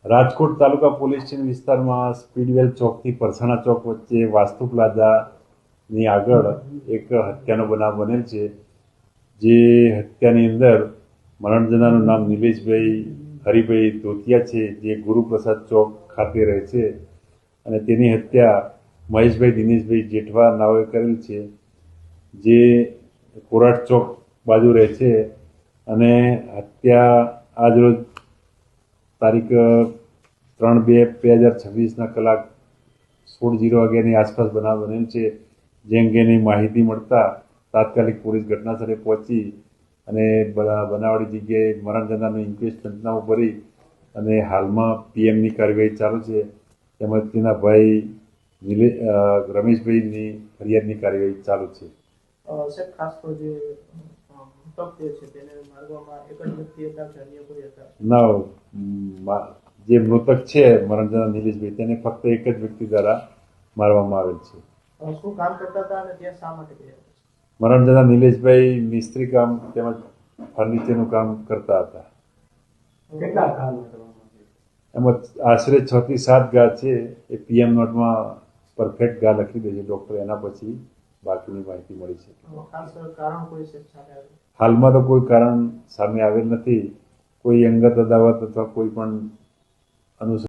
રાજકોટ તાલુકા police station વિસ્તારમાં Speedwell ચોકથી Parsana ચોક વચ્ચે વાસ્તુ પ્લાઝાની આગળ એક હત્યાનો બનાવ બનેલ છે। જે હત્યાની અંદર મરણ જનારનું નામ નિલેશભાઈ હરિભાઈ ધોતિયા છે, જે ગુરુપ્રસાદ ચોક ખાતે રહે છે અને તેની હત્યા મહેશભાઈ દિનેશભાઈ જેઠવા નાઓએ કરેલ છે, જે કોરાટ ચોક બાજુ રહે છે। અને હત્યા આજરોજ તારીખ 3/2/2026 કલાક 16:00 વાગ્યાની આસપાસ બનાવ બનેલ છે। જે અંગેની માહિતી મળતા તાત્કાલિક પોલીસ ઘટના સ્થળે પહોંચી અને બનાવવાળી જગ્યાએ મરણ જનારનું ઇન્ક્વેસ્ટ પંચનામું ભરી અને હાલમાં પીએમની કાર્યવાહી ચાલુ છે, તેમજ તેના ભાઈ રમેશભાઈની ફરિયાદની કાર્યવાહી ચાલુ છે। સાહેબ, ખાસ તો જે મૃતક છે તેને મારવામાં એક જ વ્યક્તિ હતા કે અન્ય કોઈ હતા? ના, જે મૃતક છે મરણ જનાર નિલેશભાઈ, તેને ફક્ત એક જ વ્યક્તિ દ્વારા મારવામાં આવેલ છે। શું કામ કરતા હતા અને ત્યાં શા માટે ગયા? મરણ જનાર નિલેશભાઈ મિસ્ત્રી કામ તેમજ ફર્નિચરનું કામ કરતા હતા। કેટલા ઘા એમાં આશરે 6 થી 7 ઘા છે। એ પીએમ નોટમાં પરફેક્ટ ઘા લખી દે છે ડૉક્ટર, એના પછી બાકીની માહિતી મળી છે। કારણ કોઈ સામે આવ્યું? હાલમાં તો કોઈ કારણ સામે આવેલ નથી। કોઈ અંગત અદાવત અથવા કોઈ પણ અનુસંધાન